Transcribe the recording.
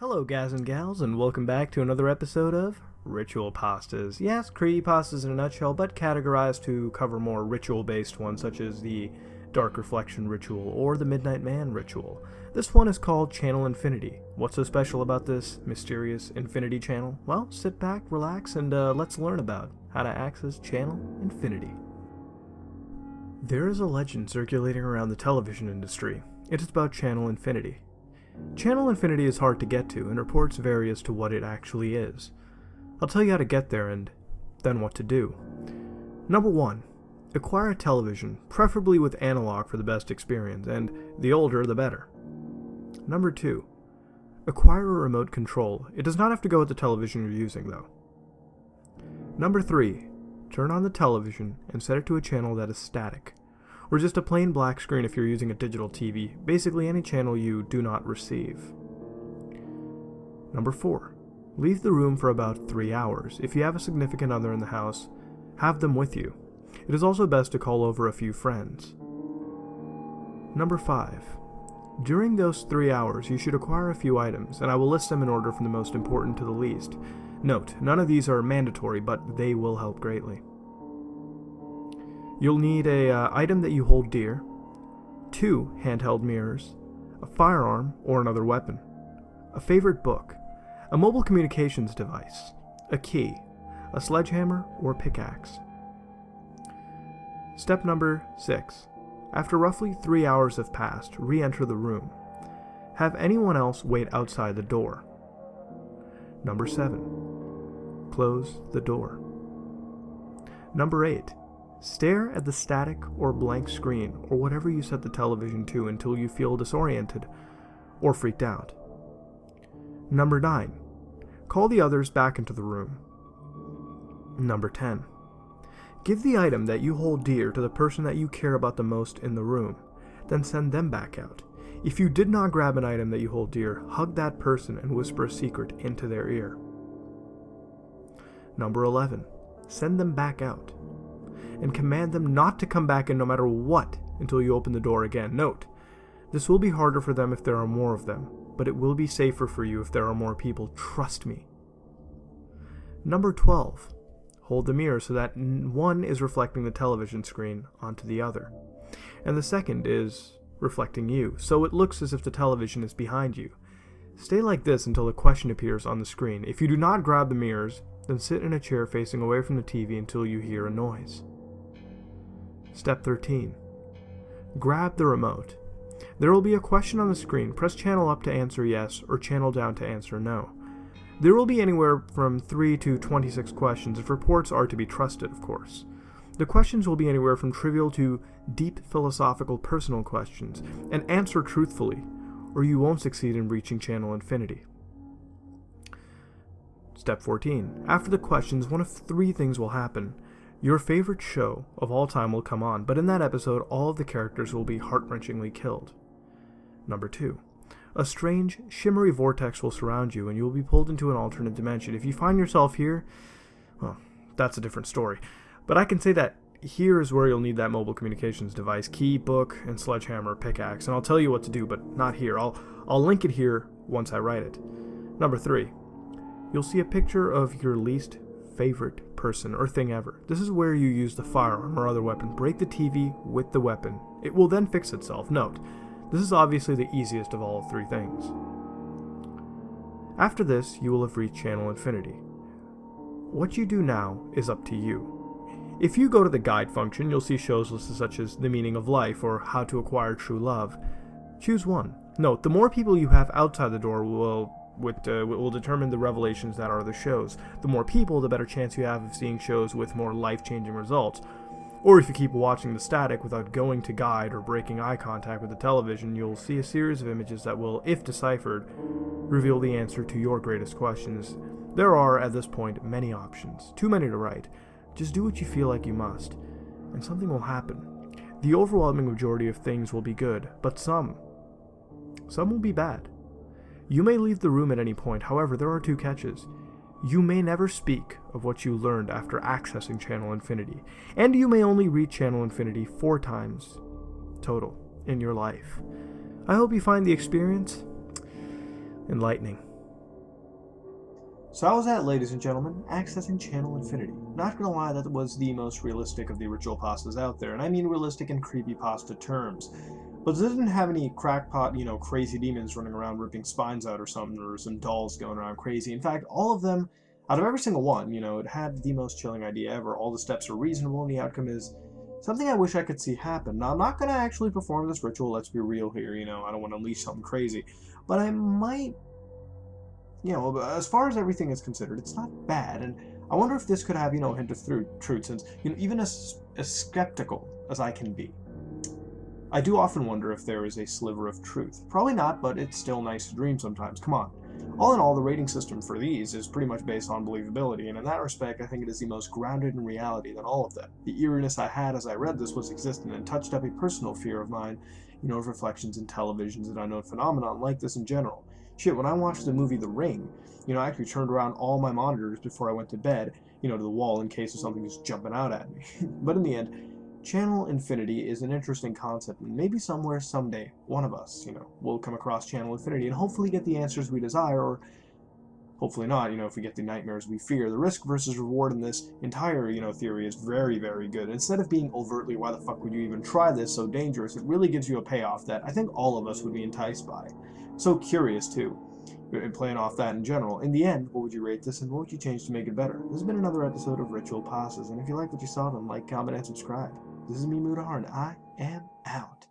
Hello guys and gals, and welcome back to another episode of Ritual Pastas. Yes, creepypastas in a nutshell, but categorized to cover more ritual-based ones such as the Dark Reflection Ritual or the Midnight Man Ritual. This one is called Channel Infinity. What's so special about this mysterious infinity channel? Well, sit back, relax, and let's learn about how to access Channel Infinity. There is a legend circulating around the television industry. It is about Channel Infinity. Channel Infinity is hard to get to, and reports vary as to what it actually is. I'll tell you how to get there and then what to do. Number 1. Acquire a television, preferably with analog for the best experience, and the older the better. Number 2. Acquire a remote control. It does not have to go with the television you're using, though. Number 3. Turn on the television and set it to a channel that is static, or just a plain black screen if you're using a digital TV, basically any channel you do not receive. Number 4. Leave the room for about 3 hours. If you have a significant other in the house, have them with you. It is also best to call over a few friends. Number 5. During those 3 hours, you should acquire a few items, and I will list them in order from the most important to the least. Note, none of these are mandatory, but they will help greatly. You'll need a item that you hold dear, 2 handheld mirrors, a firearm or another weapon, a favorite book, a mobile communications device, a key, a sledgehammer or pickaxe. Step number 6. After roughly 3 hours have passed, re-enter the room. Have anyone else wait outside the door. Number 7. Close the door. Number 8. Stare at the static or blank screen or whatever you set the television to until you feel disoriented or freaked out. Number 9. Call the others back into the room. Number 10. Give the item that you hold dear to the person that you care about the most in the room, then send them back out. If you did not grab an item that you hold dear, hug that person and whisper a secret into their ear. Number 11. Send them back out, and command them not to come back in no matter what until you open the door again. Note, this will be harder for them if there are more of them, but it will be safer for you if there are more people, trust me. Number 12. Hold the mirror so that one is reflecting the television screen onto the other, and the second is reflecting you, so it looks as if the television is behind you. Stay like this until a question appears on the screen. If you do not grab the mirrors, then sit in a chair facing away from the TV until you hear a noise. Step 13. Grab the remote. There will be a question on the screen. Press channel up to answer yes, or channel down to answer no. There will be anywhere from 3 to 26 questions, if reports are to be trusted, of course. The questions will be anywhere from trivial to deep philosophical personal questions, and answer truthfully, or you won't succeed in reaching Channel Infinity. Step 14. After the questions, one of 3 things will happen. Your favorite show of all time will come on, but in that episode, all of the characters will be heart-wrenchingly killed. Number 2. A strange, shimmery vortex will surround you, and you will be pulled into an alternate dimension. If you find yourself here, well, that's a different story. But I can say that here is where you'll need that mobile communications device, key, book, and sledgehammer, pickaxe, and I'll tell you what to do, but not here. I'll link it here once I write it. Number 3. You'll see a picture of your least favorite person or thing ever. This is where you use the firearm or other weapon. Break the TV with the weapon. It will then fix itself. Note, this is obviously the easiest of all 3 things. After this, you will have reached Channel Infinity. What you do now is up to you. If you go to the guide function, you'll see shows listed such as The Meaning of Life or How to Acquire True Love. Choose one. Note, the more people you have outside the door will determine the revelations that are the shows. The more people, the better chance you have of seeing shows with more life-changing results. Or if you keep watching the static without going to guide or breaking eye contact with the television, you'll see a series of images that will, if deciphered, reveal the answer to your greatest questions. There are, at this point, many options. Too many to write. Just do what you feel like you must, and something will happen. The overwhelming majority of things will be good, but some will be bad. You may leave the room at any point, however, there are 2 catches. You may never speak of what you learned after accessing Channel Infinity, and you may only reach Channel Infinity 4 times total in your life. I hope you find the experience enlightening. So how was that, ladies and gentlemen? Accessing Channel Infinity. Not gonna lie, that was the most realistic of the ritual pastas out there, and I mean realistic in creepypasta terms. But it didn't have any crackpot, crazy demons running around ripping spines out or something, or some dolls going around crazy. In fact, all of them, out of every single one, it had the most chilling idea ever. All the steps are reasonable, and the outcome is something I wish I could see happen. Now, I'm not gonna actually perform this ritual, let's be real here, I don't want to unleash something crazy. But I might, as far as everything is considered, it's not bad, and I wonder if this could have, a hint of truth, since, even as skeptical as I can be, I do often wonder if there is a sliver of truth. Probably not, but it's still nice to dream sometimes. Come on. All in all, the rating system for these is pretty much based on believability, and in that respect, I think it is the most grounded in reality than all of them. The eeriness I had as I read this was existent and touched up a personal fear of mine, of reflections in televisions and unknown phenomenon like this in general. Shit, when I watched the movie The Ring, I actually turned around all my monitors before I went to bed, to the wall in case of something just jumping out at me. But in the end, Channel Infinity is an interesting concept, and maybe somewhere, someday, one of us, will come across Channel Infinity and hopefully get the answers we desire, or hopefully not, if we get the nightmares we fear. The risk versus reward in this entire, theory is very, very good. Instead of being overtly, why the fuck would you even try this, so dangerous, it really gives you a payoff that I think all of us would be enticed by. So curious, too. And playing off that in general. In the end, what would you rate this, and what would you change to make it better? This has been another episode of Ritual Pastas, and if you like what you saw, then like, comment, and subscribe. This is me, Mudahar, and I am out.